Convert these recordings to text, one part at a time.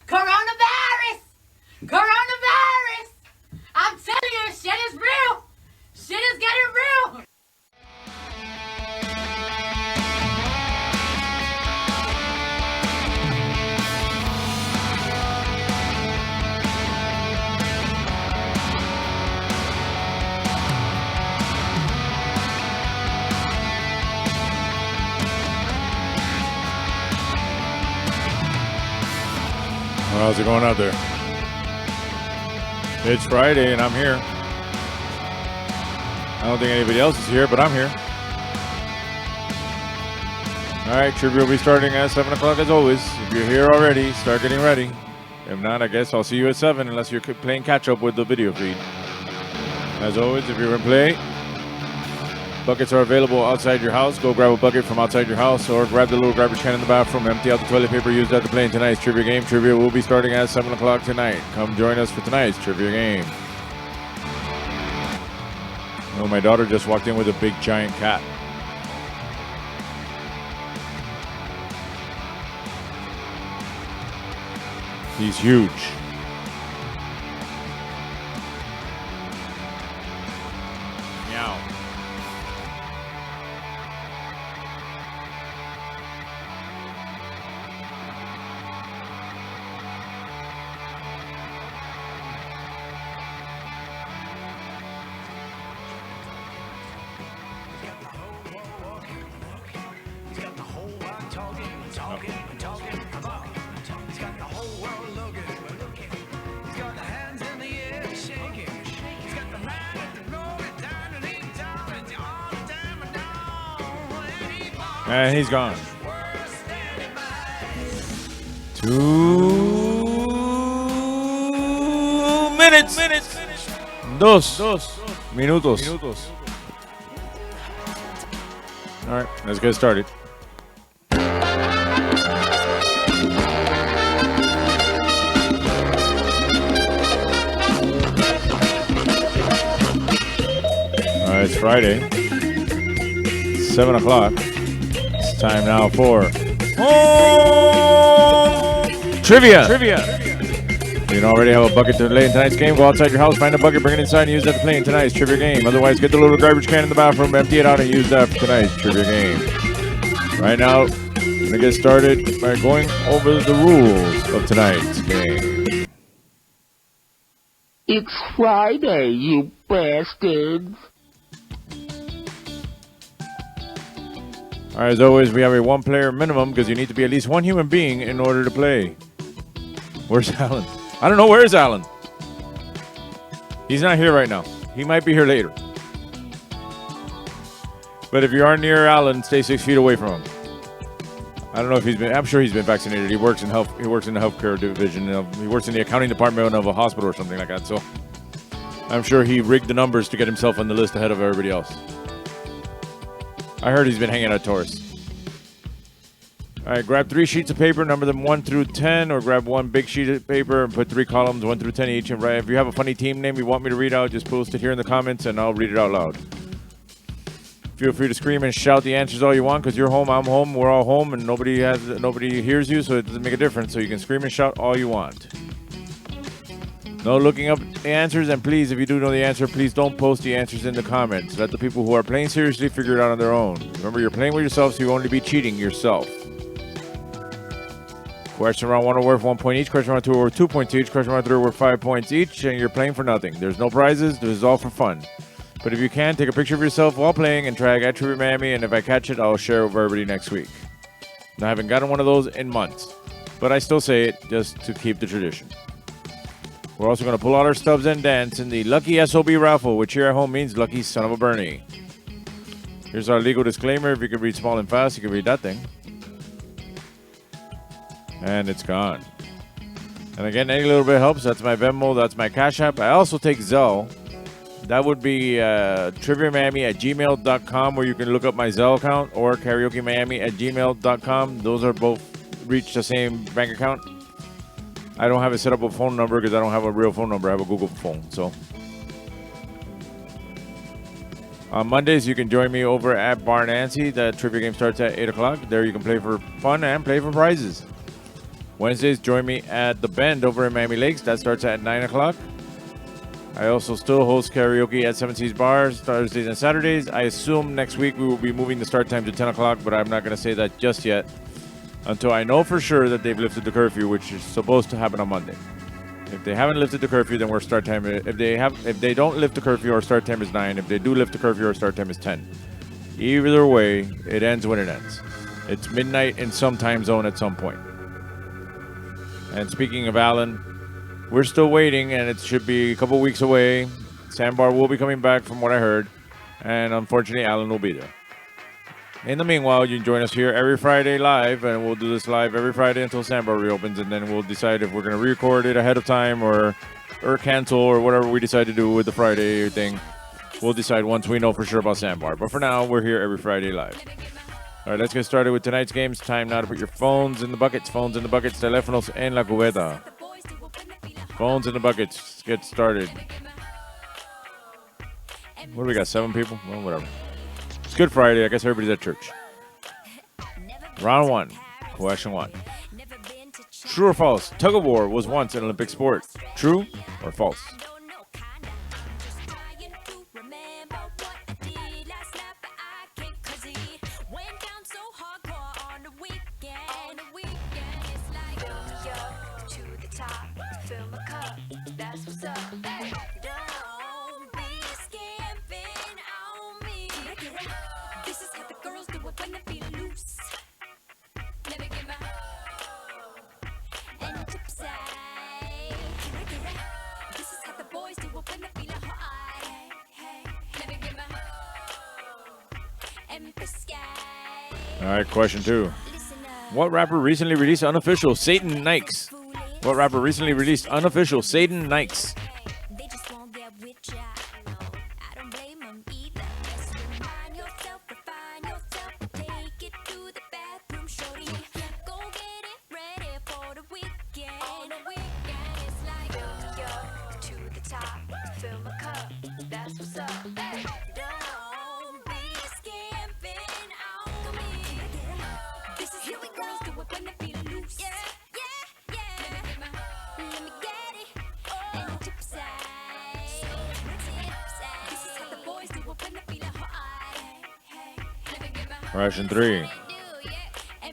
Coronavirus! Coronavirus! I'm telling you, shit is real! Shit is getting real! How's it going out there? It's Friday and I'm here. I don't think anybody else is here, but I'm here. All right, trivia will be starting at 7 o'clock as always. If you're here already, start getting ready. If not, I guess I'll see you at 7 unless you're playing catch up with the video feed. As always, if you're in play, buckets are available outside your house. Go grab a bucket from outside your house or grab the little garbage can in the bathroom. Empty out the toilet paper used after playing tonight's trivia game. Trivia will be starting at 7 o'clock tonight. Come join us for tonight's trivia game. Oh, my daughter just walked in with a big giant cat. He's huge. Meow. And he's gone. 2 minutes. Dos minutos. All right, let's get started. All right, it's Friday, 7 o'clock. Time now for trivia. You can already have a bucket to play in tonight's game. Go outside your house, find a bucket, bring it inside, and use that to play in tonight's trivia game. Otherwise, get the little garbage can in the bathroom, empty it out, and use that for tonight's trivia game. Right now, I'm going to get started by going over the rules of tonight's game. It's Friday, you bastards. All right, as always, we have a one-player minimum because you need to be at least one human being in order to play. Where's Alan? I don't know. Where is Alan? He's not here right now. He might be here later. But if you are near Alan, stay 6 feet away from him. I don't know if he's been. I'm sure he's been vaccinated. He works in health. He works in the healthcare division. He works in the accounting department of a hospital or something like that. So I'm sure he rigged the numbers to get himself on the list ahead of everybody else. I heard he's been hanging out Taurus. All right, grab 3 sheets of paper, number them 1 through 10, or grab one big sheet of paper and put 3 columns, 1 through 10 each. And if you have a funny team name you want me to read out, just post it here in the comments and I'll read it out loud. Feel free to scream and shout the answers all you want because you're home, I'm home, we're all home, and nobody hears you, so it doesn't make a difference. So you can scream and shout all you want. No looking up the answers, and please, if you do know the answer, please don't post the answers in the comments. Let the people who are playing seriously figure it out on their own. Remember, you're playing with yourself, so you only be cheating yourself. Question round 1 are worth 1 point each. Question round 2 are worth 2 points each. Question round 3 are worth 5 points each, and you're playing for nothing. There's no prizes. This is all for fun. But if you can, take a picture of yourself while playing and tag @TriviaMiami, and if I catch it, I'll share it with everybody next week. I haven't gotten one of those in months, but I still say it just to keep the tradition. We're also going to pull out our stubs and dance in the Lucky SOB raffle, which here at home means Lucky Son of a Bernie. Here's our legal disclaimer. If you can read small and fast, you can read that thing. And it's gone. And again, any little bit helps. That's my Venmo. That's my Cash App. I also take Zelle. That would be triviamiami@gmail.com, where you can look up my Zelle account, or karaokemiami@gmail.com. Those are both reach the same bank account. I don't have it set up a phone number because I don't have a real phone number. I have a Google phone. So on Mondays, you can join me over at Bar Nancy. The trivia game starts at 8 o'clock. There you can play for fun and play for prizes. Wednesdays, join me at The Bend over in Miami Lakes. That starts at 9 o'clock. I also still host karaoke at Seven Seas Bars Thursdays and Saturdays. I assume next week we will be moving the start time to 10 o'clock, but I'm not going to say that just yet until I know for sure that they've lifted the curfew, which is supposed to happen on Monday. If they haven't lifted the curfew, then our start time. If they don't lift the curfew, our start time is 9. If they do lift the curfew, our start time is 10. Either way, it ends when it ends. It's midnight in some time zone at some point. And speaking of Alan, we're still waiting, and it should be a couple weeks away. Sandbar will be coming back from what I heard, and unfortunately, Alan will be there. In the meanwhile, you can join us here every Friday live, and we'll do this live every Friday until Sandbar reopens, and then we'll decide if we're going to re-record it ahead of time or cancel or whatever we decide to do with the Friday thing. We'll decide once we know for sure about Sandbar. But for now, we're here every Friday live. All right, let's get started with tonight's games. Time now to put your phones in the buckets. Phones in the buckets. Teléfonos en la cubeta. Phones in the buckets. Let's get started. What do we got? 7 people? Well, whatever. It's Good Friday. I guess everybody's at church. Round 1. Question 1. True or false? Tug of war was once an Olympic sport. True or false? All right, question 2. What rapper recently released unofficial Satan Nikes? What rapper recently released unofficial Satan Nikes? Question 3.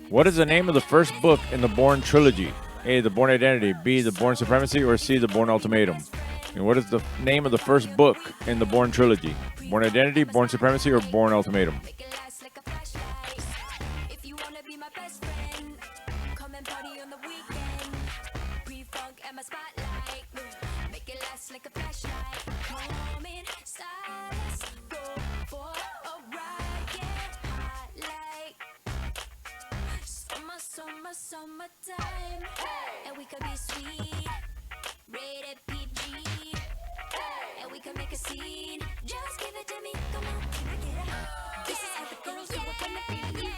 What is the name of the first book in the Bourne trilogy? A, The Bourne Identity, B, The Bourne Supremacy, or C, The Bourne Ultimatum? And what is the name of the first book in the Bourne trilogy? Bourne Identity, Bourne Supremacy, or Bourne Ultimatum? Summertime, and we could be sweet, rated PG, and we could make a scene. Just give it to me, come on, can I get it? This is how the girls do it when they feel.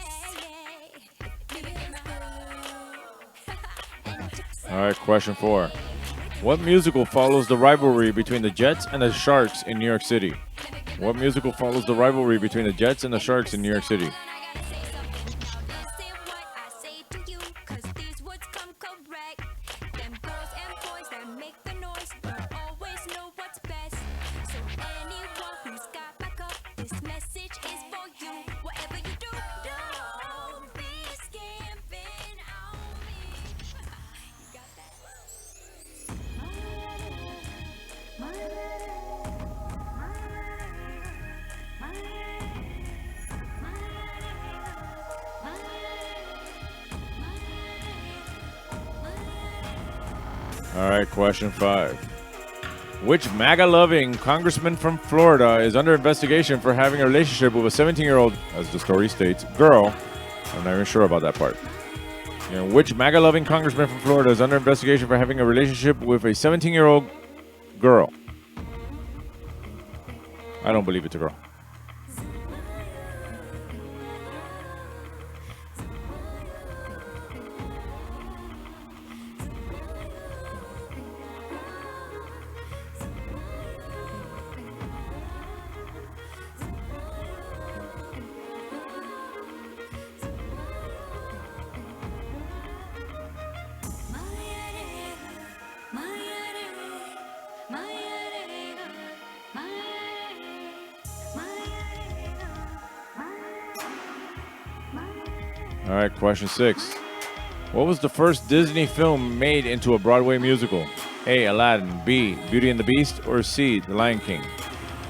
All right, question 4. What musical follows the rivalry between the Jets and the Sharks in New York City? What musical follows the rivalry between the Jets and the Sharks in New York City? All right, question 5. Which MAGA-loving congressman from Florida is under investigation for having a relationship with a 17-year-old, as the story states, girl? I'm not even sure about that part. Which MAGA-loving congressman from Florida is under investigation for having a relationship with a 17-year-old girl? I don't believe it's a girl. All right, question 6. What was the first Disney film made into a Broadway musical? A. Aladdin. B. Beauty and the Beast. Or C. The Lion King.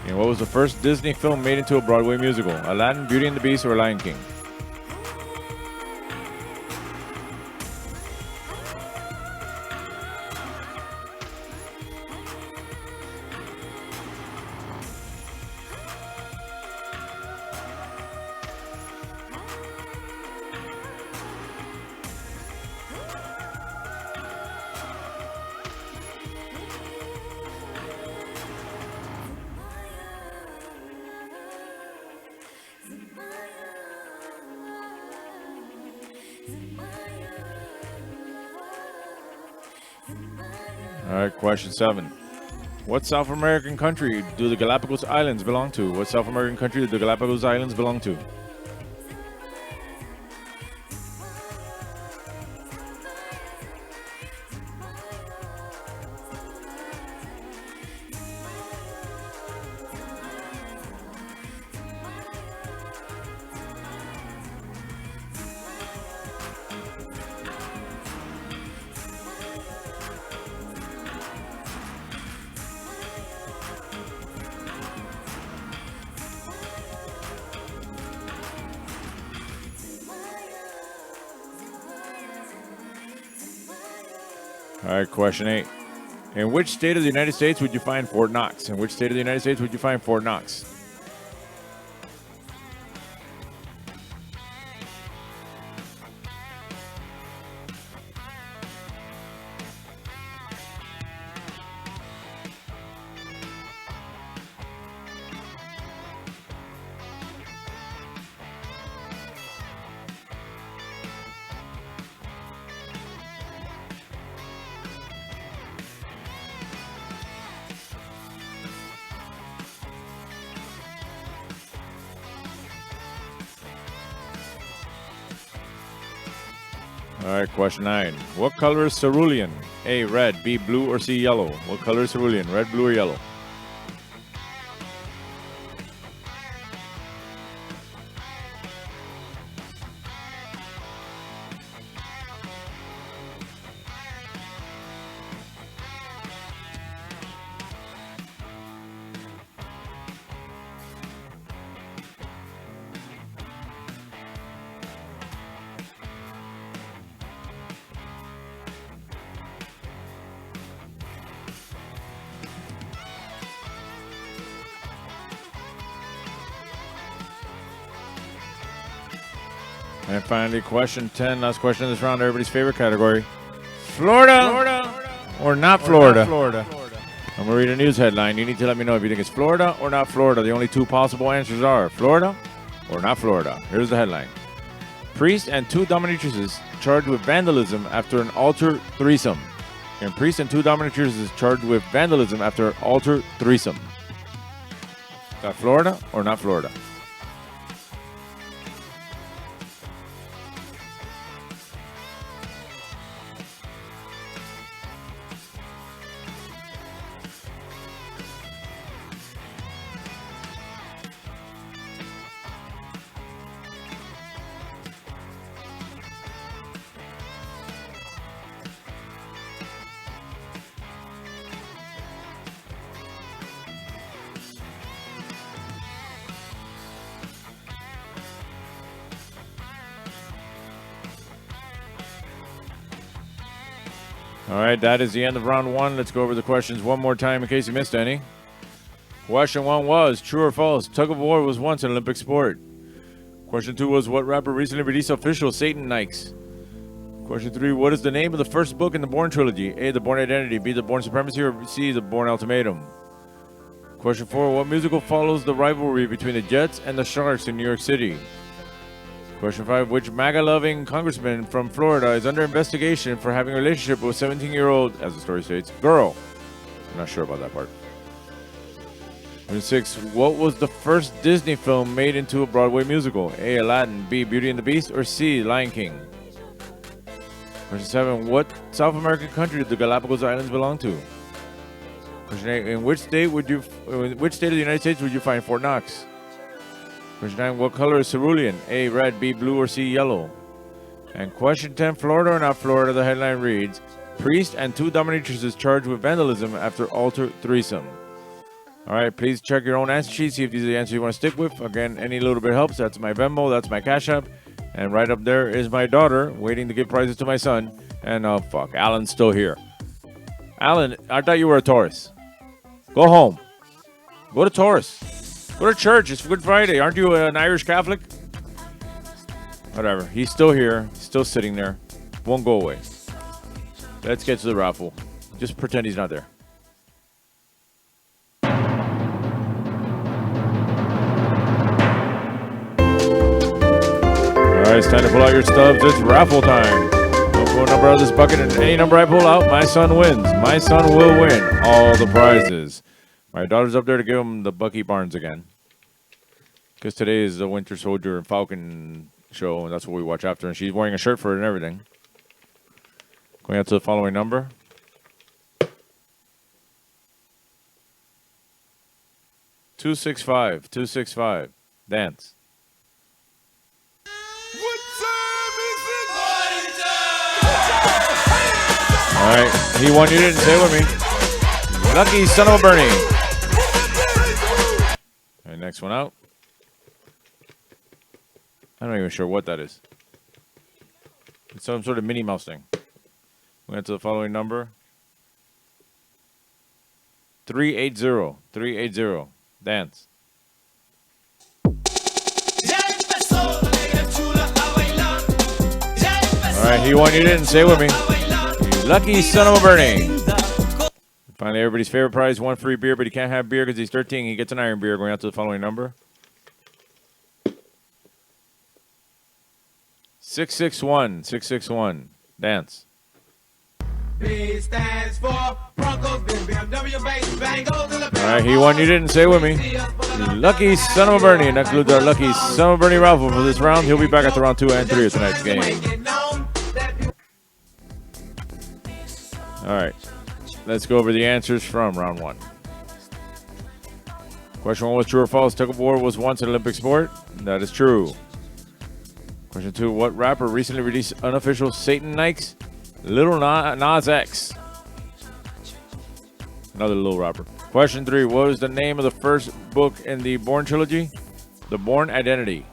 And what was the first Disney film made into a Broadway musical? Aladdin, Beauty and the Beast, or Lion King? All right, question 7. What South American country do the Galapagos Islands belong to? What South American country do the Galapagos Islands belong to? All right, question 8. In which state of the United States would you find Fort Knox? In which state of the United States would you find Fort Knox? All right, question 9. What color is cerulean? A, red, B, blue, or C, yellow? What color is cerulean? Red, blue, or yellow? And finally, question 10, last question of this round, everybody's favorite category. Florida, or not Florida? I'm going to read a news headline. You need to let me know if you think it's Florida or not Florida. The only two possible answers are Florida or not Florida. Here's the headline. Priest and two dominatrices charged with vandalism after an altar threesome. And priest and two dominatrices charged with vandalism after an altar threesome. Is that Florida or not Florida? All right, that is the end of round 1. Let's go over the questions one more time in case you missed any. Question 1 was, true or false, tug of war was once an Olympic sport. Question 2 was, what rapper recently released official Satan Nikes? Question 3, what is the name of the first book in the Bourne trilogy? A, The Bourne Identity, B, The Bourne Supremacy, or C, The Bourne Ultimatum? Question 4, what musical follows the rivalry between the Jets and the Sharks in New York City? Question 5, which MAGA-loving congressman from Florida is under investigation for having a relationship with a 17-year-old, as the story states, girl? I'm not sure about that part. Question 6, what was the first Disney film made into a Broadway musical? A, Aladdin, B, Beauty and the Beast, or C, Lion King? Question 7, what South American country did the Galapagos Islands belong to? Question 8, in which state of the United States would you find Fort Knox? Question 9, what color is cerulean? A, red, B, blue, or C, yellow? And question 10, Florida or not Florida, the headline reads, priest and 2 dominatrixes charged with vandalism after altar threesome. All right, please check your own answer sheet, see if these are the answers you want to stick with. Again, any little bit helps. That's my Venmo, that's my Cash App. And right up there is my daughter waiting to give prizes to my son. And fuck, Alan's still here. Alan, I thought you were a Taurus. Go home. Go to Taurus. Go to church. It's Good Friday. Aren't you an Irish Catholic? Whatever. He's still here. He's still sitting there. Won't go away. Let's get to the raffle. Just pretend he's not there. All right, it's time to pull out your stubs. It's raffle time. I'll pull a number out of this bucket, and any number I pull out, my son wins. My son will win all the prizes. My daughter's up there to give him the Bucky Barnes again. Because today is the Winter Soldier and Falcon show, and that's what we watch after. And she's wearing a shirt for it and everything. Going out to the following number. $265. $265. Dance. All right, he won. You didn't say with me. Lucky son of a Bernie. All right, next one out. I'm not even sure what that is. It's some sort of Minnie Mouse thing. We went to the following number. 380. 380. Dance. All right, he won. You didn't say with me. Lucky son of a Bernie. Finally, everybody's favorite prize, 1 free beer, but he can't have beer because he's 13. He gets an iron beer. Going out to the following number. 661. 661. Dance. B stands for Broncos, BMW, Bengals, and All right, he won. You didn't say with me. Lucky son of a Bernie. And that concludes our lucky son of a Bernie raffle for this round. He'll be back after round 2 and 3 of tonight's game. All right, let's go over the answers from round 1. Question 1 was true or false. Tug of war was once an Olympic sport. That is true. Question 2, what rapper recently released unofficial Satan Nikes? Lil Nas X. Another little rapper. Question 3, what was the name of the first book in the Bourne trilogy? The Bourne Identity.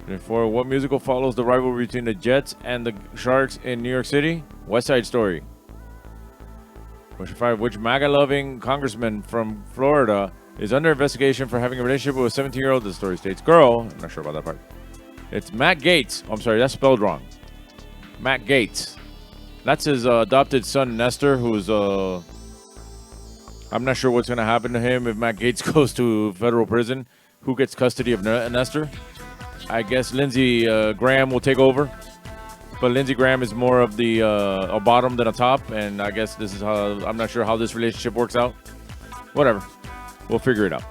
Question 4, what musical follows the rivalry between the Jets and the Sharks in New York City? West Side Story. Question 5, which MAGA-loving congressman from Florida is under investigation for having a relationship with a 17-year-old, the story states? Girl. I'm not sure about that part. It's Matt Gaetz. Oh, I'm sorry, that's spelled wrong. Matt Gaetz. That's his adopted son, Nestor, who's... I'm not sure what's going to happen to him if Matt Gaetz goes to federal prison. Who gets custody of Nestor? I guess Lindsey Graham will take over. But Lindsey Graham is more of the a bottom than a top, and I guess this is how, I'm not sure how this relationship works out. Whatever. We'll figure it out.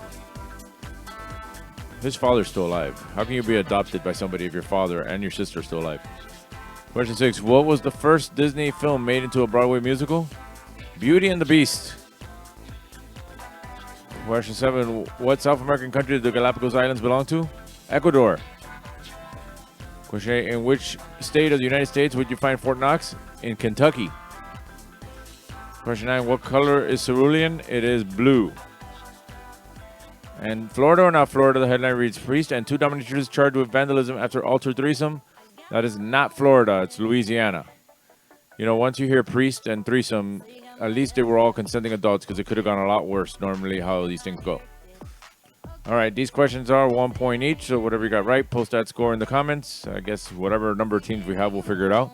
His father's still alive. How can you be adopted by somebody if your father and your sister are still alive? Question 6. What was the first Disney film made into a Broadway musical? Beauty and the Beast. Question 7. What South American country do the Galapagos Islands belong to? Ecuador. Question 8. In which state of the United States would you find Fort Knox? In Kentucky. Question 9. What color is cerulean? It is blue. And Florida or not Florida, the headline reads, priest and 2 dominatrixes charged with vandalism after altar threesome. That is not Florida, it's Louisiana. You know, once you hear priest and threesome, at least they were all consenting adults, because it could have gone a lot worse normally how these things go. All right, these questions are 1 point each, so whatever you got right, post that score in the comments. I guess whatever number of teams we have, we'll figure it out.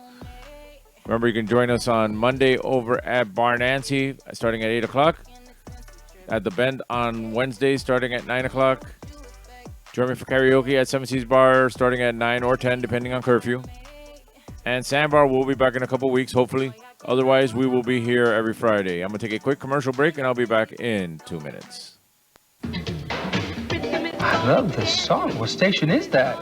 Remember, you can join us on Monday over at Bar Nancy, starting at 8 o'clock. At The Bend on Wednesday, starting at 9 o'clock. Join me for karaoke at Seven Seas Bar, starting at 9 or 10, depending on curfew. And Sandbar will be back in a couple weeks, hopefully. Otherwise, we will be here every Friday. I'm going to take a quick commercial break, and I'll be back in 2 minutes. I love this song. What station is that?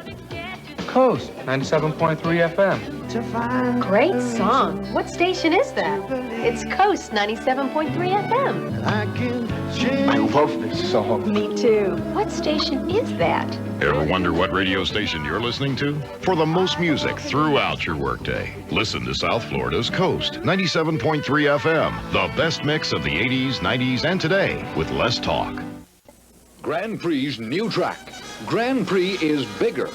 Coast 97.3 FM. Great song. What station is that? It's Coast 97.3 FM. I can I love this song. Me too. What station is that? Ever wonder what radio station you're listening to? For the most music throughout your workday, listen to South Florida's Coast 97.3 FM, the best mix of the 80s, 90s, and today with less talk. Grand Prix's new track. Grand Prix is bigger,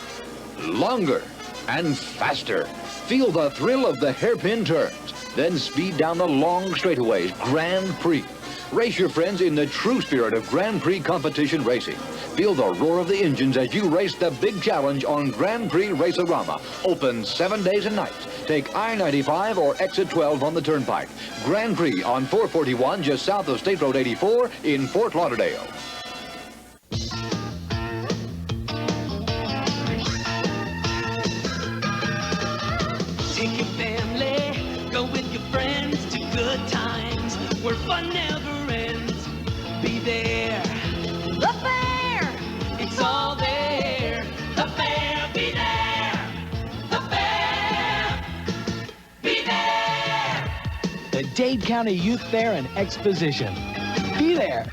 longer, and faster. Feel the thrill of the hairpin turns. Then speed down the long straightaways. Grand Prix. Race your friends in the true spirit of Grand Prix competition racing. Feel the roar of the engines as you race the big challenge on Grand Prix Race-A-Rama. Open 7 days and nights. Take I-95 or Exit 12 on the Turnpike. Grand Prix on 441 just south of State Road 84 in Fort Lauderdale. Take your family, go with your friends to good times where fun never ends. Be there. The fair! It's all there. The fair, be there. The fair, be there. The Dade County Youth Fair and Exposition. Be there.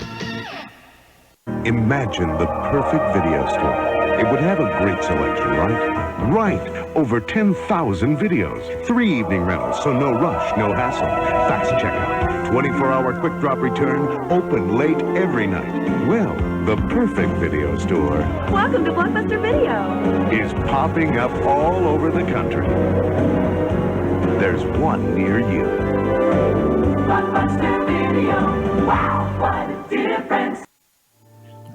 Imagine the perfect video store. It would have a great selection, right? Right. Over 10,000 videos. 3 evening rentals, so no rush, no hassle. Fast checkout. 24-hour quick drop return. Open late every night. Well, the perfect video store. Welcome to Blockbuster Video. Is popping up all over the country. There's one near you. Blockbuster Video. Wow, what a difference.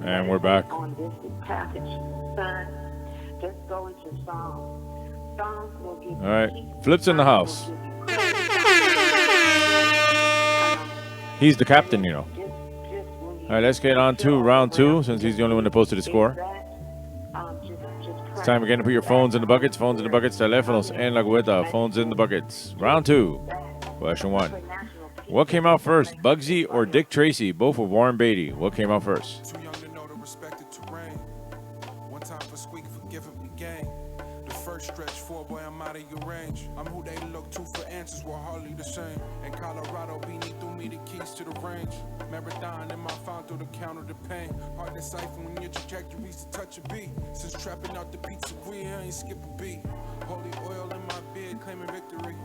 And we're back. On this passage, son, just go into Psalms. Psalms will give you All right. Flip's in the house. He's the captain, you know. All right, let's get on to round 2 since he's the only one that posted the score. It's time again to put your phones in the buckets. Phones in the buckets. Teléfonos en la cubeta. Phones in the buckets. Round 2. Question 1. What came out first, Bugsy or Dick Tracy? Both with Warren Beatty. What came out first? Too young to know the respected terrain. One time for squeak, forgive him again. The first stretch, 4 boy, I'm out of your range. I'm who they look to for answers, we're hardly the same. In Colorado, Beanie threw me the keys to the range. Marathon in my found through the counter the pain. Hard to decipher when your trajectory's to touch a beat. Since trapping out the pizzeria, I ain't skip a beat. Holy oil in my beard, claiming victory.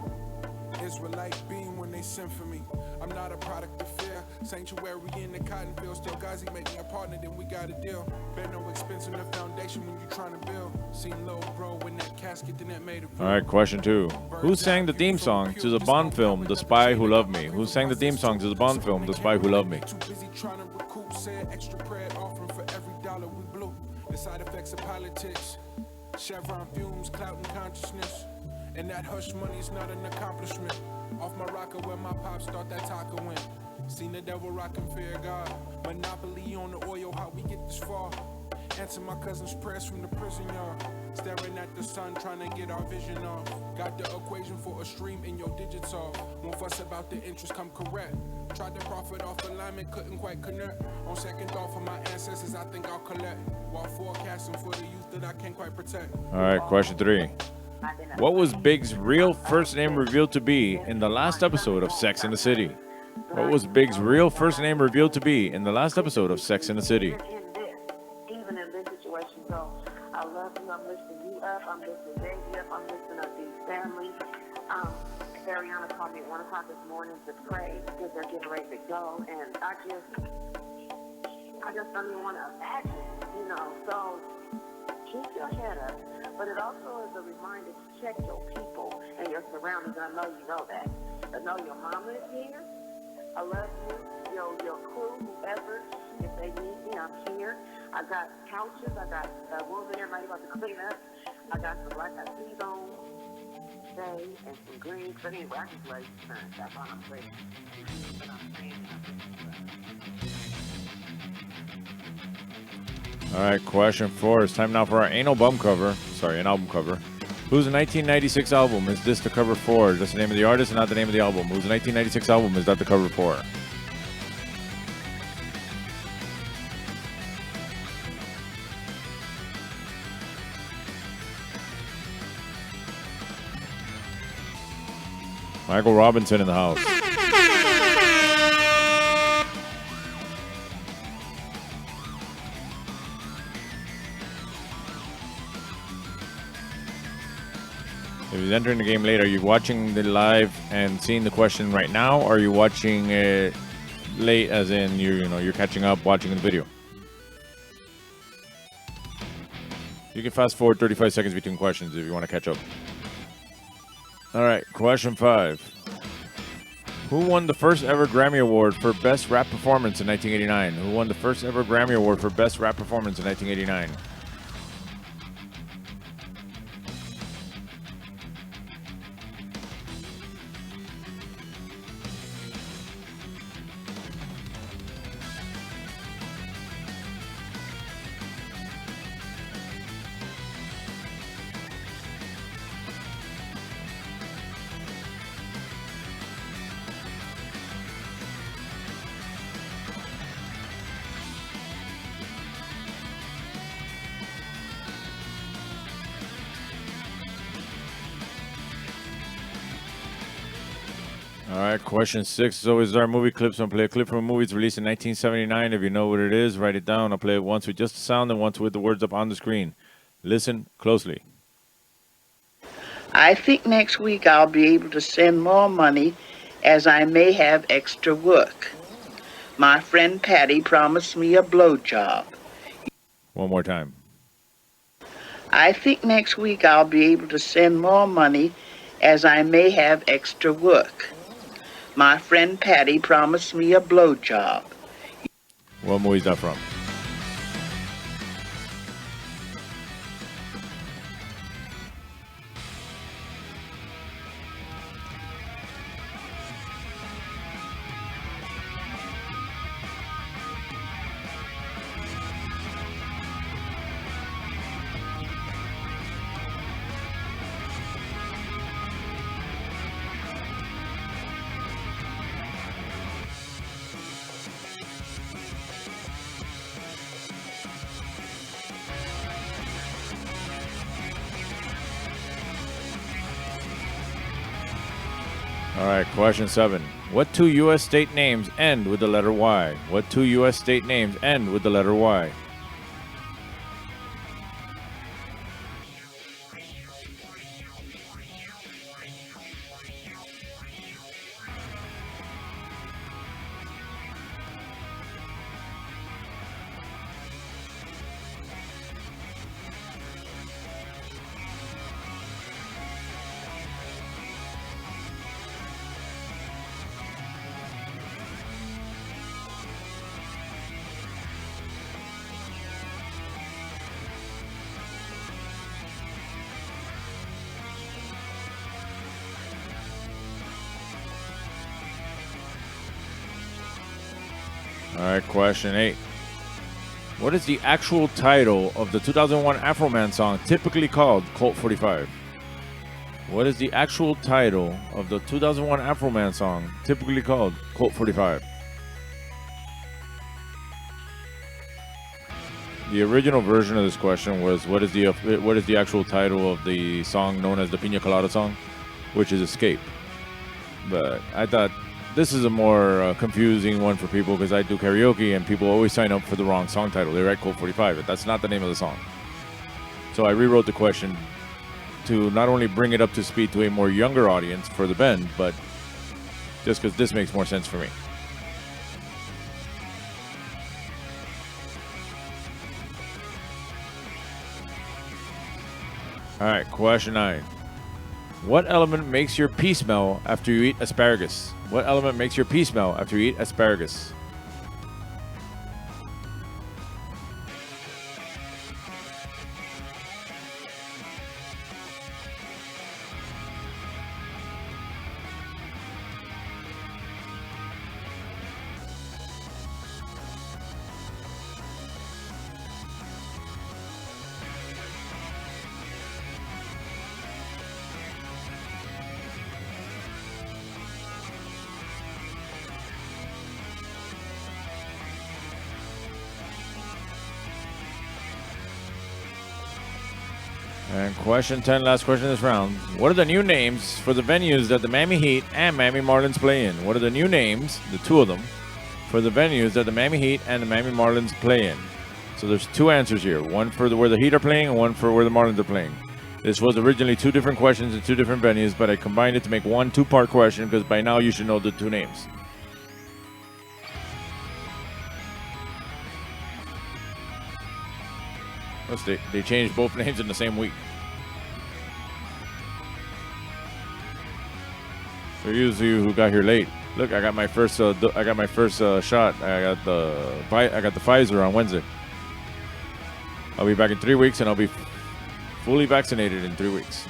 Israelite beam when they send for me. I'm not a product of fear. Sanctuary in the cotton field. Still Gazi make me a partner, then we got a deal. Bear no expense in the foundation when you trying to build. Seen Lil Bro in that casket, then that made it. All right, question 2. Who sang the theme song to the Bond film, The Spy Who Loved Me? Who sang the theme song to the Bond film, The Spy Who Loved Me? Too busy trying to recoup, said extra prayer offering for every dollar we blew. The side effects of politics. Chevron fumes, clout and consciousness. And that hush money's not an accomplishment. Off my rocker where my pops thought that taco went. Seen the devil rockin' fear God. Monopoly on the oil, how we get this far. Answer my cousin's prayers from the prison yard. Staring at the sun, trying to get our vision off. Got the equation for a stream in your digits off. Won't fuss about the interest, come correct. Tried to profit off alignment, couldn't quite connect. On second thought for my ancestors, I think I'll collect. While forecasting for the youth that I can't quite protect. All right, question 3. What was Big's real first name revealed to be in the last episode of Sex and the City? What was Big's real first name revealed to be in the last episode of Sex and the City? Even in this situation, so I love you. I'm lifting you up. I'm lifting baby up. I'm lifting up these families. Ariana called me at 1 o'clock this morning to pray because they're getting ready to go, and I just don't even want to imagine, you know. So keep your head up. But it also is a reminder to check your people and your surroundings. I know you know that. I know your mama is here. I love you. Your crew, whoever, if they need me, I'm here. I got couches. I got a woman everybody about to clean up. I got some like I see on today and some greens. But anyway, I just ready to turn. That's all I'm saying. But I'm saying All right, question 4. It's time now for our anal bum cover. Sorry, an album cover. Whose 1996 album is this the cover for? That's the name of the artist and not the name of the album. Whose 1996 album is that the cover for? Michael Robinson in the house. If he's entering the game late, are you watching the live and seeing the question right now, or are you watching it late, as in you're catching up, watching the video? You can fast forward 35 seconds between questions if you want to catch up. All right, question 5. Who won the first ever Grammy Award for Best Rap Performance in 1989? Who won the first ever Grammy Award for Best Rap Performance in 1989? All right, question 6 is always our movie clips. I'll play a clip from a movie. It's released in 1979. If you know what it is, write it down. I'll play it once with just the sound and once with the words up on the screen. Listen closely. I think next week I'll be able to send more money as I may have extra work. My friend Patty promised me a blowjob. One more time. I think next week I'll be able to send more money as I may have extra work. My friend Patty promised me a blowjob. What movie is that from? All right, question 7. What 2 U.S. state names end with the letter Y? What 2 U.S. state names end with the letter Y? All right, question 8. What is the actual title of the 2001 Afroman song typically called Colt 45? What is the actual title of the 2001 Afroman song typically called Colt 45? The original version of this question was what is the actual title of the song known as the Pina Colada song, which is Escape. But I thought this is a more confusing one for people because I do karaoke and people always sign up for the wrong song title. They write Colt 45, but that's not the name of the song. So I rewrote the question to not only bring it up to speed to a more younger audience for the bend, but just because this makes more sense for me. All right, question 9. What element makes your pee smell after you eat asparagus? What element makes your pee smell after you eat asparagus? And question 10, last question of this round. What are the new names for the venues that the Miami Heat and Miami Marlins play in? What are the new names, the two of them, for the venues that the Miami Heat and the Miami Marlins play in? So there's two answers here. One for where the Heat are playing and one for where the Marlins are playing. This was originally 2 different questions in 2 different venues, but I combined it to make one 2-part question because by now you should know the 2 names. Plus they changed both names in the same week. For you who got here late, look, I got my first shot. I got the Pfizer on Wednesday. I'll be back in 3 weeks, and I'll be fully vaccinated in 3 weeks.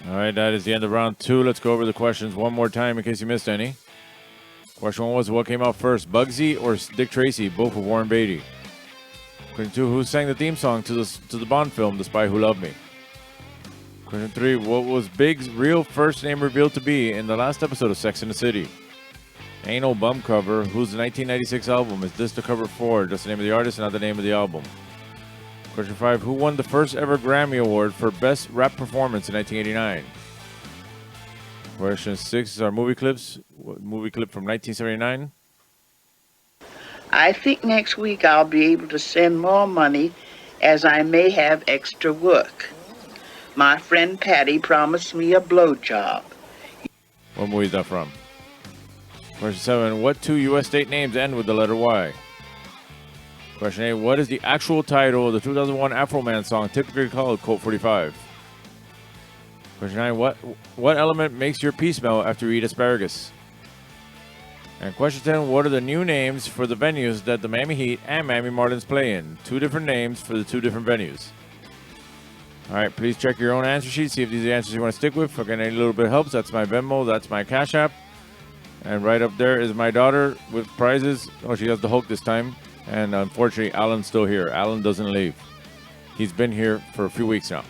All right, that is the end of round 2. Let's go over the questions one more time in case you missed any. Question 1 was, what came out first, Bugsy or Dick Tracy, both with Warren Beatty? Question 2, who sang the theme song to the Bond film, The Spy Who Loved Me? Question 3, what was Big's real first name revealed to be in the last episode of Sex and the City? Ain't No Bum Cover, whose 1996 album is this the cover for? Just the name of the artist, not the name of the album. Question 5, who won the first ever Grammy Award for Best Rap Performance in 1989? Question 6 is our movie clips. Movie clip from 1979. I think next week I'll be able to send more money as I may have extra work. My friend Patty promised me a blowjob. What movie is that from? Question 7, what 2 U.S. state names end with the letter Y? Question 8, what is the actual title of the 2001 Afroman song typically called Colt 45? Question 9, what element makes your pee smell after you eat asparagus? And question 10, what are the new names for the venues that the Miami Heat and Miami Marlins play in? 2 different names for the 2 different venues. All right, please check your own answer sheet, see if these are the answers you want to stick with. If any little bit helps, that's my Venmo, that's my Cash App. And right up there is my daughter with prizes. Oh, she has the Hulk this time. And unfortunately, Alan's still here. Alan doesn't leave. He's been here for a few weeks now.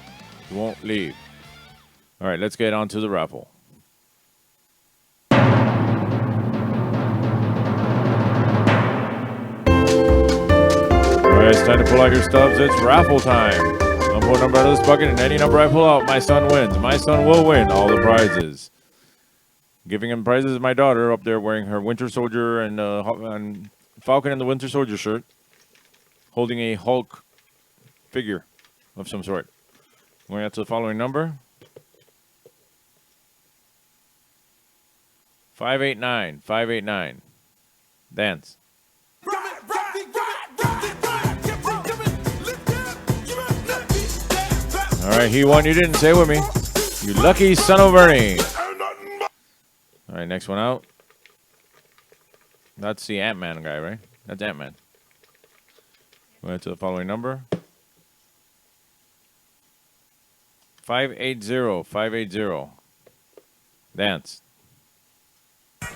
He won't leave. All right, let's get on to the raffle. All right, it's time to pull out your stubs. It's raffle time. I'll pull a number out of this bucket, and any number I pull out, my son wins. My son will win all the prizes. Giving him prizes is my daughter up there wearing her Winter Soldier and Falcon and the Winter Soldier shirt, holding a Hulk figure of some sort. Going out to the following number. 589. 589. Dance. All right, he won. You didn't. Say it with me. You lucky son of Bernie. All right, next one out. That's the Ant-Man guy, right? That's Ant-Man. Going to the following number. 580. 580. Dance.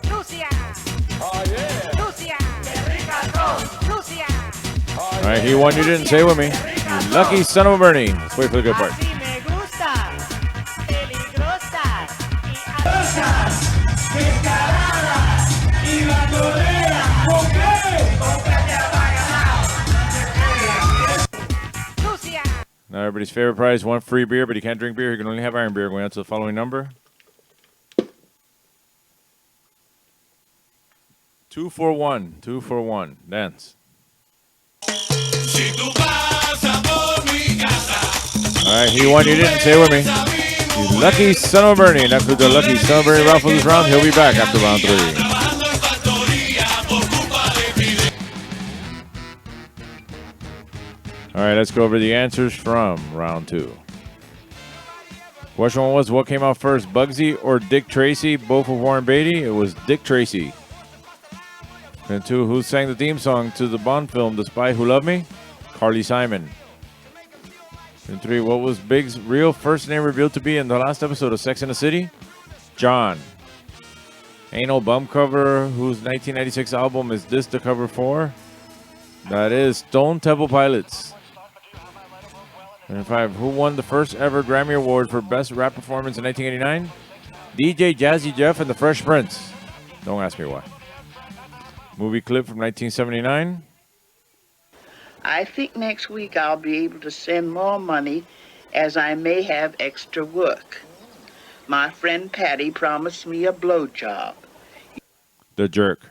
Lucia. Oh, yeah. Lucia. Lucia. All right, he won. You didn't. Say it with me. You lucky son of a Bernie. Let's wait for the good part. Now everybody's favorite prize, 1 free beer, but he can't drink beer. He can only have iron beer. Going out to the following number. 241. 241. Dance. All right, he won. You didn't. Say it with me. You lucky son of a Bernie. And after the lucky son of a Bernie raffle this round, he'll be back after round 3. All right, let's go over the answers from round 2. Question 1 was, what came out first, Bugsy or Dick Tracy, both with Warren Beatty? It was Dick Tracy. And 2, who sang the theme song to the Bond film, The Spy Who Loved Me? Carly Simon. And 3, what was Big's real first name revealed to be in the last episode of Sex and the City? John. Ain't No Bum Cover, whose 1996 album is this the cover for? That is Stone Temple Pilots. And 5, who won the first ever Grammy Award for Best Rap Performance in 1989? DJ Jazzy Jeff and the Fresh Prince. Don't ask me why. Movie clip from 1979. I think next week I'll be able to send more money as I may have extra work. My friend Patty promised me a blowjob. The jerk.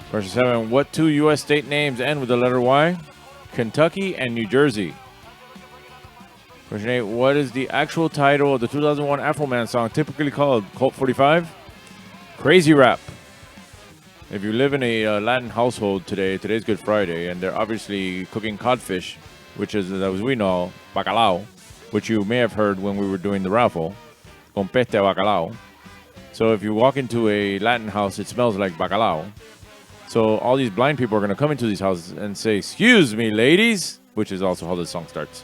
Question 7. What two U.S. state names end with the letter Y? Kentucky and New Jersey. Question 8. What is the actual title of the 2001 Afroman song typically called? Colt 45? Crazy Rap. If you live in a Latin household today, today's Good Friday, and they're obviously cooking codfish, which is, as we know, bacalao, which you may have heard when we were doing the raffle, con peste bacalao. So if you walk into a Latin house, it smells like bacalao. So all these blind people are going to come into these houses and say, "Excuse me, ladies," which is also how the song starts.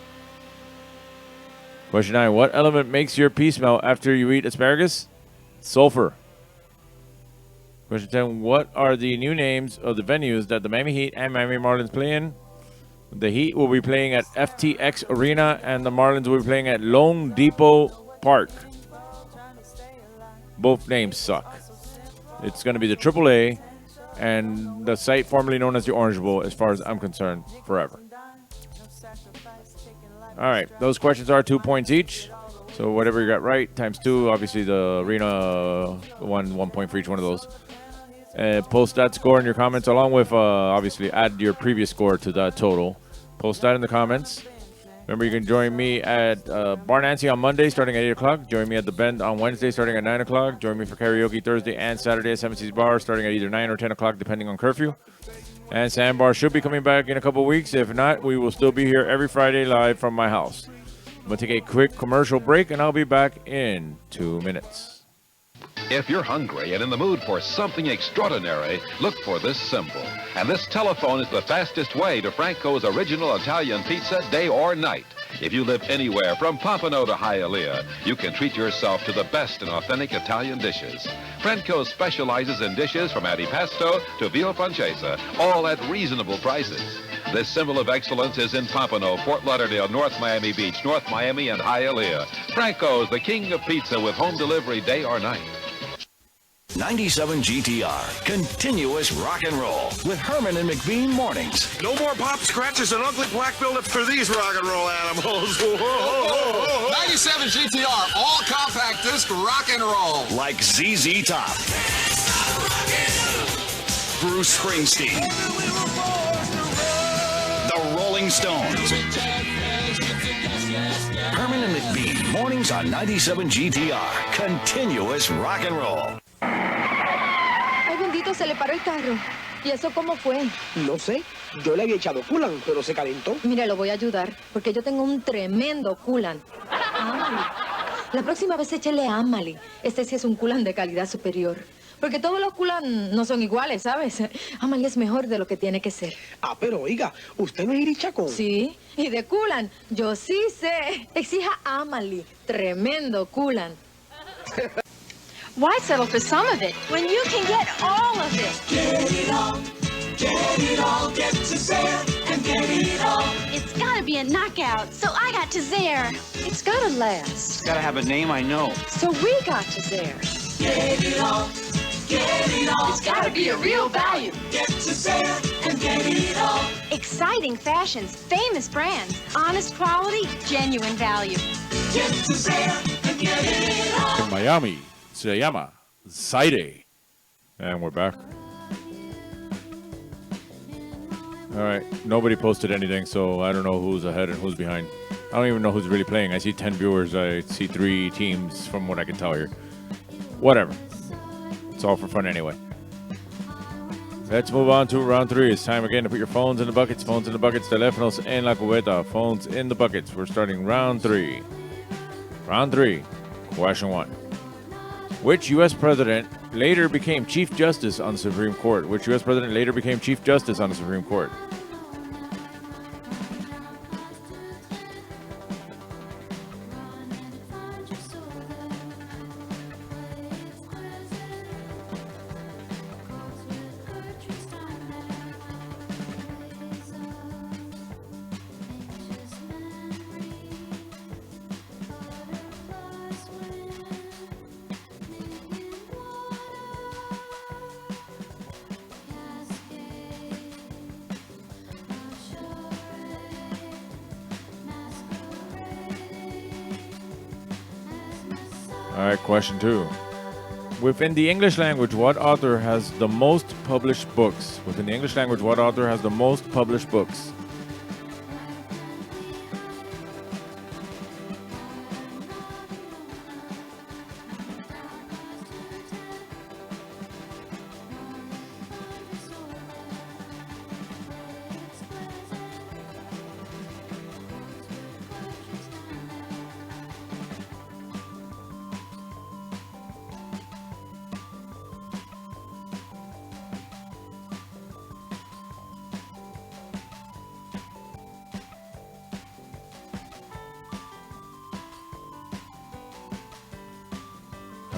Question 9. What element makes your pee smell after you eat asparagus? Sulfur. Question 10. What are the new names of the venues that the Miami Heat and Miami Marlins play in? The Heat will be playing at FTX Arena, and the Marlins will be playing at Lone Depot Park. Both names suck. It's going to be the AAA and the site formerly known as the Orange Bowl, as far as I'm concerned, forever. All right, those questions are 2 points each. So whatever you got right, times 2. Obviously, the arena won 1 point for each one of those. Post that score in your comments, along with, obviously, add your previous score to that total. Post that in the comments. Remember, you can join me at Bar Nancy on Monday starting at 8 o'clock. Join me at The Bend on Wednesday starting at 9 o'clock. Join me for karaoke Thursday and Saturday at 7C's Bar starting at either 9 or 10 o'clock, depending on curfew. And Sandbar should be coming back in a couple weeks. If not, we will still be here every Friday live from my house. I'm going to take a quick commercial break, and I'll be back in 2 minutes. If you're hungry and in the mood for something extraordinary, look for this symbol. And this telephone is the fastest way to Franco's original Italian pizza, day or night. If you live anywhere from Pompano to Hialeah, you can treat yourself to the best in authentic Italian dishes. Franco specializes in dishes from antipasto to veal pancetta, all at reasonable prices. This symbol of excellence is in Pompano, Fort Lauderdale, North Miami Beach, North Miami, and Hialeah. Franco's, the king of pizza with home delivery day or night. 97 GTR, continuous rock and roll with Herman and McBean mornings. No more pop scratches and ugly black buildup for these rock and roll animals. 97 GTR, all compact disc rock and roll. Like ZZ Top, Bruce Springsteen, the Rolling Stones. Herman and McBean mornings on 97 GTR, continuous rock and roll. Ay, bendito, se le paró el carro. ¿Y eso cómo fue? No sé. Yo le había echado coolant, pero se calentó. Mira, lo voy a ayudar, porque yo tengo un tremendo coolant. Amali. La próxima vez échele a Amali. Este sí es un coolant de calidad superior. Porque todos los coolant no son iguales, ¿sabes? Amali es mejor de lo que tiene que ser. Ah, pero oiga, ¿usted no es irichacón? Sí, y de coolant, yo sí sé. Exija a Amali. Tremendo coolant. Why settle for some of it when you can get all of it? Get it all, get to Zare and get it all. It's gotta be a knockout, so I got to Zare. It's gotta last. It's gotta have a name I know. So we got to Zare. Get it all, It's gotta be a real value. get to Zare and get it all. Exciting fashions, famous brands, honest quality, genuine value. Get to Zare and get it all. In Miami, se llama Zaire. And we're back. All right. Nobody posted anything, so I don't know who's ahead and who's behind. I don't even know who's really playing. I see 10 viewers. I see 3 teams from what I can tell here. Whatever. It's all for fun anyway. Let's move on to round 3. It's time again to put your phones in the buckets. Phones in the buckets. Teléfonos en la cubeta. Phones in the buckets. We're starting round 3. Round 3. Question 1. Which U.S. president later became Chief Justice on the Supreme Court? Which U.S. president later became Chief Justice on the Supreme Court? All right, question 2. Within the English language, what author has the most published books? Within the English language, what author has the most published books?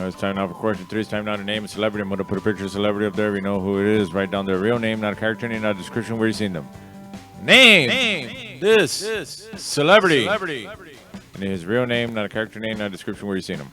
It's time now for question 3. It's time now to name a celebrity. I'm going to put a picture of a celebrity up there. We know who it is. Write down their real name, not a character name, not a description. Where you seen them? Name this celebrity. And his real name, not a character name, not a description. Where you seen him?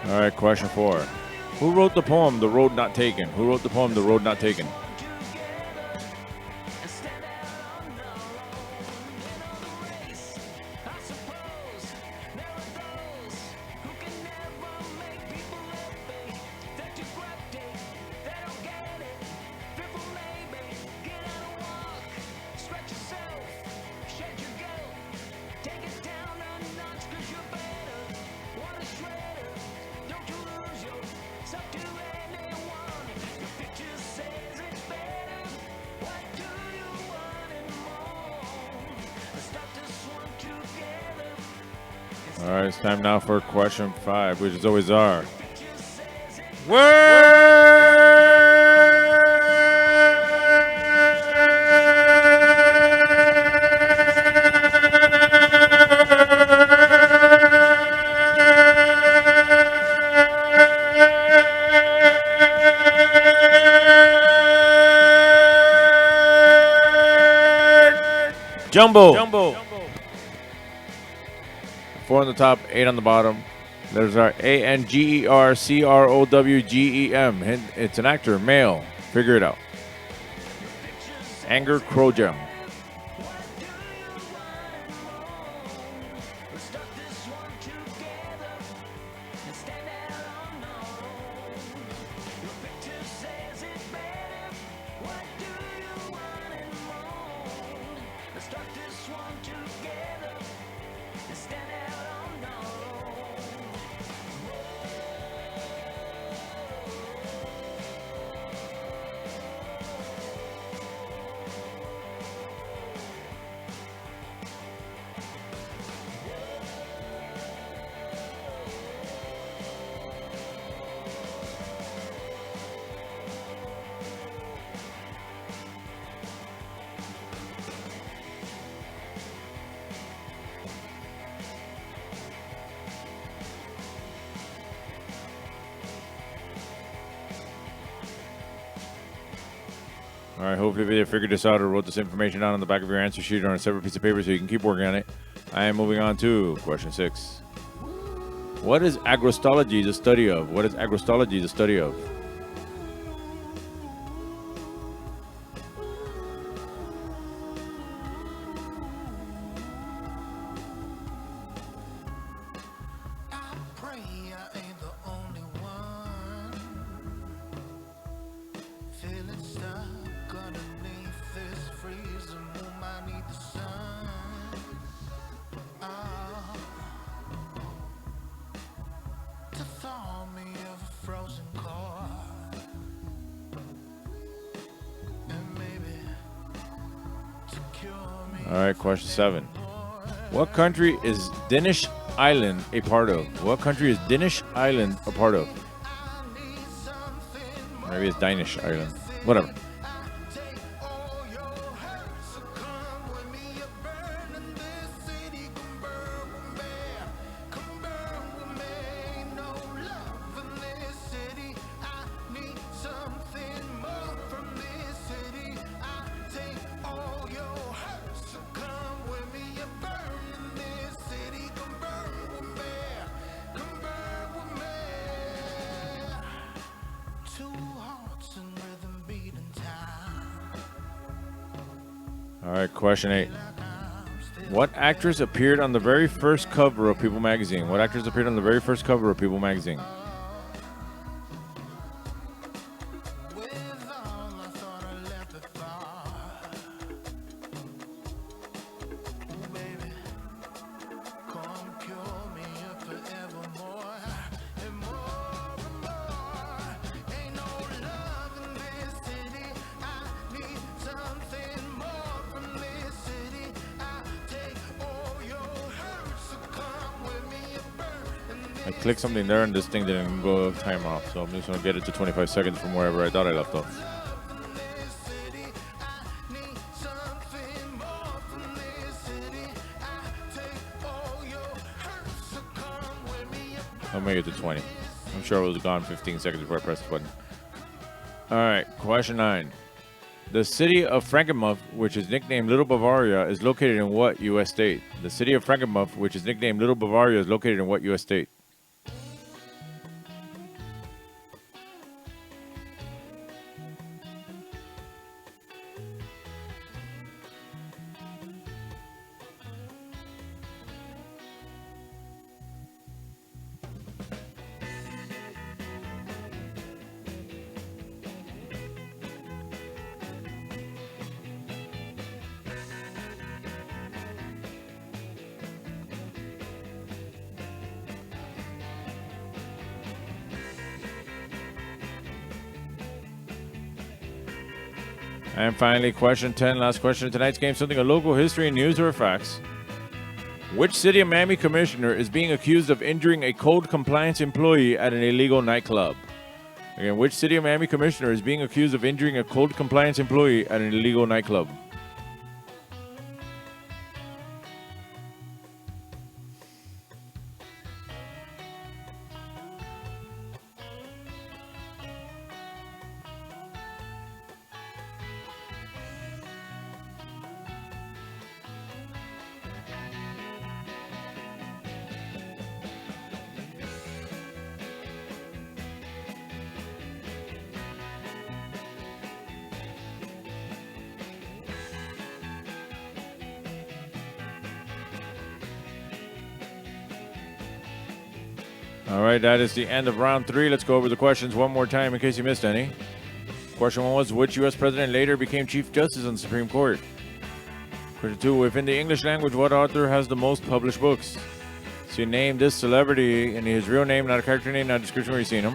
All right, question 4. Who wrote the poem, The Road Not Taken? Who wrote the poem, The Road Not Taken? All right, it's time now for question 5, which is always our Jumbo. 4 on the top, 8 on the bottom. There's our ANGERCROWGEM. It's an actor, male. Figure it out. Anger Krojam. All right, hopefully you figured this out or wrote this information down on the back of your answer sheet or on a separate piece of paper so you can keep working on it. I am moving on to question 6. What is agrostology the study of? What is agrostology the study of? All right, question 7. What country is Danish Island a part of? What country is Danish Island a part of? Maybe it's Danish Island. Whatever. All right, question 8. What actress appeared on the very first cover of People magazine? What actress appeared on the very first cover of People magazine? I clicked something there and this thing didn't go time off, so I'm just going to get it to 25 seconds from wherever I thought I left off. I'll make it to 20. I'm sure it was gone 15 seconds before I pressed the button. All right, question 9. The city of Frankenmuth, which is nicknamed Little Bavaria, is located in what U.S. state? The city of Frankenmuth, which is nicknamed Little Bavaria, is located in what U.S. state? And finally, question 10, last question of tonight's game, something of local history, news, or facts. Which city of Miami commissioner is being accused of injuring a code compliance employee at an illegal nightclub? Again, which city of Miami commissioner is being accused of injuring a code compliance employee at an illegal nightclub? All right, that is the end of round 3. Let's go over the questions one more time in case you missed any. Question 1 was, which U.S. president later became Chief Justice on the Supreme Court? Question 2, within the English language, what author has the most published books? So you name this celebrity in his real name, not a character name, not a description where you've seen him.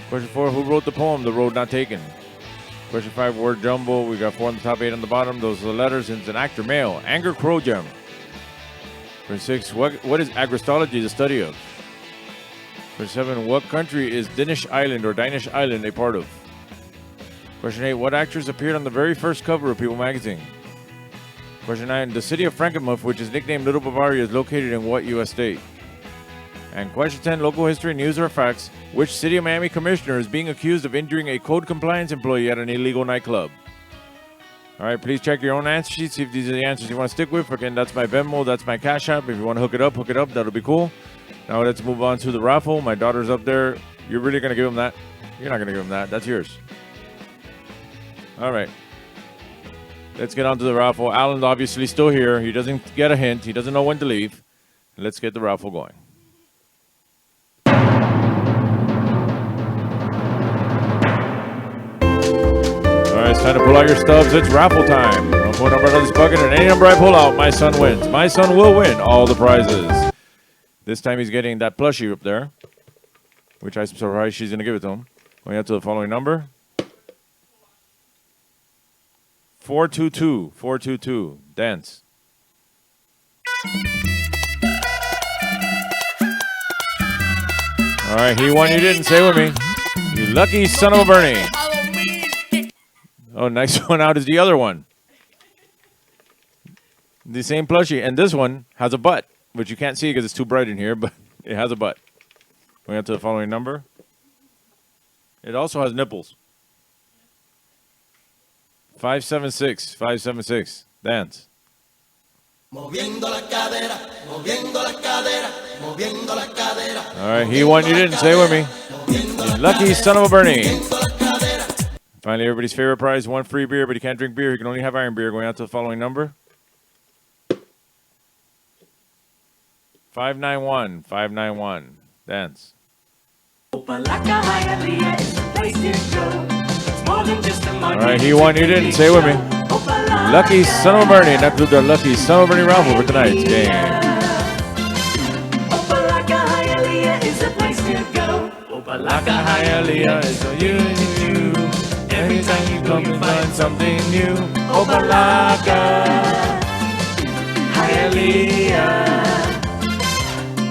Question 4, who wrote the poem, The Road Not Taken? Question 5, word jumble. We got 4 on the top, 8 on the bottom. Those are the letters, and it's an actor, male. Anger Crogem. Question 6, what is agrostology, the study of? Question 7, what country is Danish Island a part of? Question 8, what actress appeared on the very first cover of People magazine? Question 9, the city of Frankenmuth, which is nicknamed Little Bavaria, is located in what U.S. state? And question 10, local history, news, or facts. Which city of Miami commissioner is being accused of injuring a code compliance employee at an illegal nightclub? All right, please check your own answer sheets, see if these are the answers you want to stick with. Again, that's my Venmo, that's my Cash App. If you want to hook it up, that'll be cool. Now let's move on to the raffle. My daughter's up there. You're really going to give him that? You're not going to give him that. That's yours. All right. Let's get on to the raffle. Alan's obviously still here. He doesn't get a hint. He doesn't know when to leave. Let's get the raffle going. All right, it's time to pull out your stubs. It's raffle time. I'll put a number on this bucket, and any number I pull out, my son wins. My son will win all the prizes. This time he's getting that plushie up there, which I'm surprised she's going to give it to him. Going up to the following number. 422. 422. Dance. All right, he won. You didn't. Say with me. You lucky son of a Bernie. Oh, next one out is the other one. The same plushie. And this one has a butt, which you can't see because it's too bright in here, but it has a butt. Going up to the following number. It also has nipples. 576. 576. Dance. Moviendo la cadera, moviendo la cadera, moviendo la cadera. All right, he won. You didn't. Say with me. You lucky son of a Bernie. Finally, everybody's favorite prize, 1 free beer, but he can't drink beer. He can only have iron beer. Going out to the following number. 591. 591. Dance. All right, he won. You didn't. Say it with me. Lucky Son of a Bernie. And that's the Lucky Son of a Bernie raffle for tonight's game. Opalaka Hialeah is for you and you. Anytime you come and find something new. Opalaka Hialeah.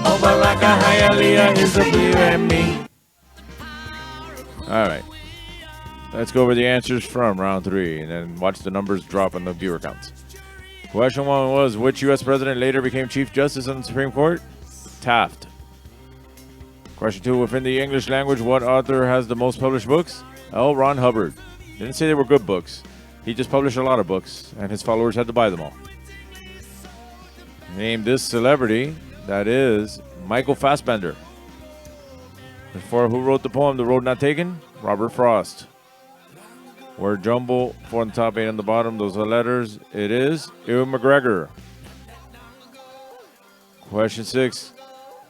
Opalaka Hialeah is for you and me. All right. Let's go over the answers from round 3 and then watch the numbers drop on the viewer counts. Question 1 was, which U.S. president later became Chief Justice on the Supreme Court? Taft. Question 2, within the English language, what author has the most published books? L. Ron Hubbard. Didn't say they were good books. He just published a lot of books, and his followers had to buy them all. Name this celebrity. That is Michael Fassbender. Before, who wrote the poem, The Road Not Taken? Robert Frost. Where jumble, 4 on the top, 8 on the bottom, those are letters. It is Ewan McGregor. Question 6.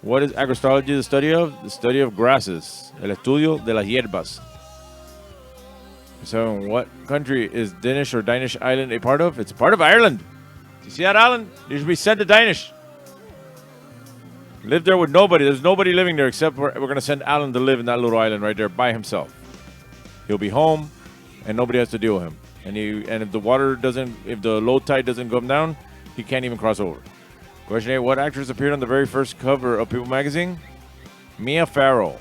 What is agrostology the study of? The study of grasses. El estudio de las hierbas. 7. What country is Danish or Danish Island a part of? It's a part of Ireland. Do you see that island? You should be sent to Danish. Live there with nobody. There's nobody living there except we're going to send Alan to live in that little island right there by himself. He'll be home, and nobody has to deal with him. And if the water doesn't, if the low tide doesn't come down, he can't even cross over. Question 8, what actress appeared on the very first cover of People magazine? Mia Farrow.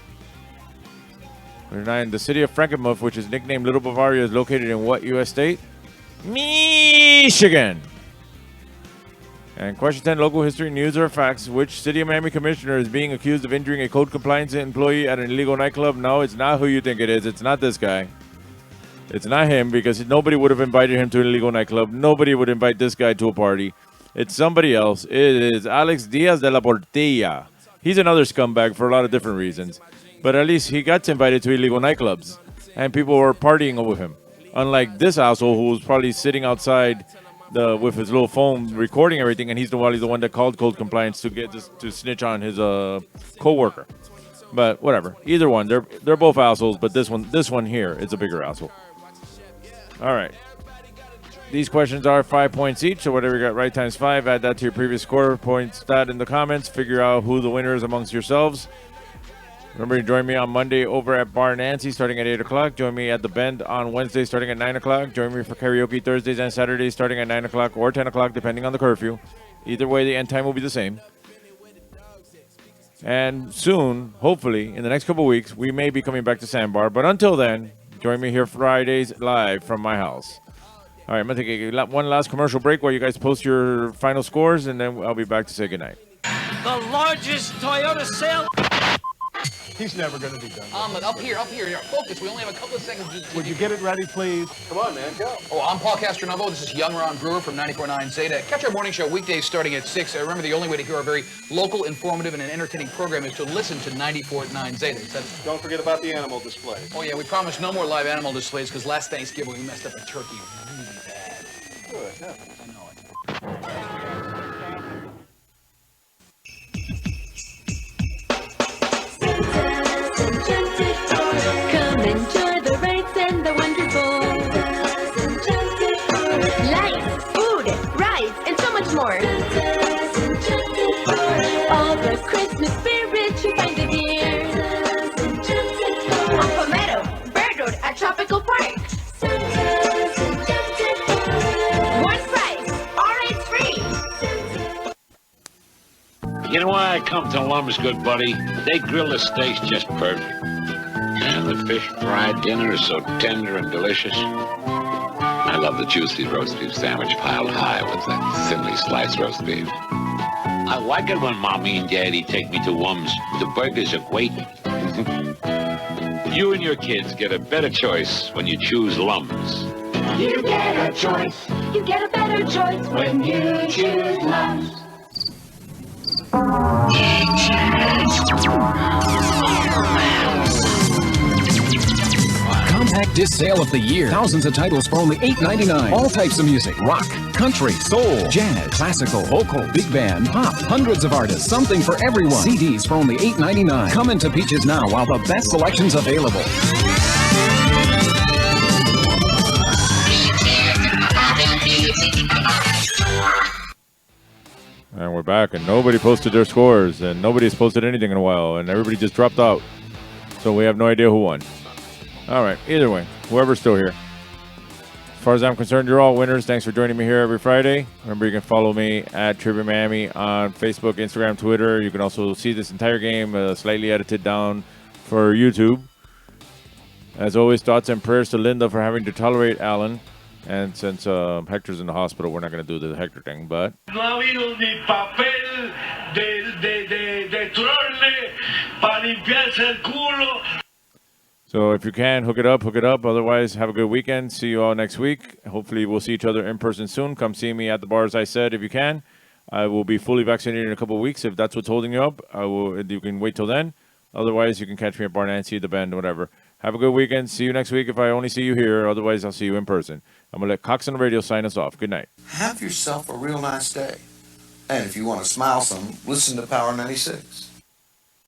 Question 9, the city of Frankenmuth, which is nicknamed Little Bavaria, is located in what U.S. state? Michigan. And question 10, local history, news, or facts. Which City of Miami commissioner is being accused of injuring a code compliance employee at an illegal nightclub? No, it's not who you think it is. It's not this guy. It's not him, because nobody would have invited him to an illegal nightclub. Nobody would invite this guy to a party. It's somebody else. It is Alex Diaz de la Portilla. He's another scumbag for a lot of different reasons. But at least he got invited to illegal nightclubs. And people were partying with him. Unlike this asshole who was probably sitting outside with his little phone recording everything, and he's the one that called code compliance to snitch on his co-worker. But whatever. Either one. They're both assholes, but this one here is a bigger asshole. All right. These questions are 5 points each, so whatever you got right times 5, add that to your previous score, points that in the comments, figure out who the winner is amongst yourselves. Remember to join me on Monday over at Bar Nancy starting at 8 o'clock. Join me at The Bend on Wednesday starting at 9 o'clock. Join me for karaoke Thursdays and Saturdays starting at 9 o'clock or 10 o'clock depending on the curfew. Either way, the end time will be the same. And soon, hopefully, in the next couple weeks, we may be coming back to Sandbar. But until then, join me here Fridays live from my house. All right, I'm going to take one last commercial break while you guys post your final scores, and then I'll be back to say goodnight. The largest Toyota sale. He's never going to be done. Up here. Focus. We only have a couple of seconds. Would you get it ready, please? Come on, man. Go. Oh, I'm Paul Castronovo. This is Young Ron Brewer from 94.9 Zeta. Catch our morning show weekdays starting at 6. Remember, the only way to hear our very local, informative, and an entertaining program is to listen to 94.9 Zeta. Don't forget about the animal displays. Oh, yeah. We promise no more live animal displays because last Thanksgiving we messed up a turkey really bad. Good. Yeah. I know it. Come enjoy the rides and the wonderful lights, food, rides, and so much more. All the Christmas spirit you find it here. On Palmetto, Bird Road at Tropical Park. One price, all rides free. You know why I come to Lum's, good buddy? They grill the steaks just perfect. And the fish fried dinner is so tender and delicious. I love the juicy roast beef sandwich piled high with that thinly sliced roast beef. I like it when Mommy and Daddy take me to Lum's. The burgers are great. You and your kids get a better choice when you choose Lum's. You get a choice. You get a better choice when you choose Lum's. Compact Disc sale of the year. Thousands of titles for only $8.99. All types of music. Rock, country, soul, jazz, classical, vocal, big band, pop. Hundreds of artists. Something for everyone. CDs for only $8.99. Come into Peaches now while the best selection's available. And we're back, and nobody posted their scores, and nobody's posted anything in a while, and everybody just dropped out. So we have no idea who won. All right, either way, whoever's still here. As far as I'm concerned, you're all winners. Thanks for joining me here every Friday. Remember, you can follow me at Trivia Miami on Facebook, Instagram, Twitter. You can also see this entire game slightly edited down for YouTube. As always, thoughts and prayers to Linda for having to tolerate Alan. And since Hector's in the hospital, we're not going to do the Hector thing, but... No ha habido ni papel de trole para limpiarse el culo. So if you can, hook it up. Otherwise, have a good weekend. See you all next week. Hopefully, we'll see each other in person soon. Come see me at the bar, as I said, if you can. I will be fully vaccinated in a couple of weeks. If that's what's holding you up, you can wait till then. Otherwise, you can catch me at Bar Nancy, the Bend, whatever. Have a good weekend. See you next week if I only see you here. Otherwise, I'll see you in person. I'm going to let Cox on the Radio sign us off. Good night. Have yourself a real nice day. And if you want to smile some, listen to Power 96.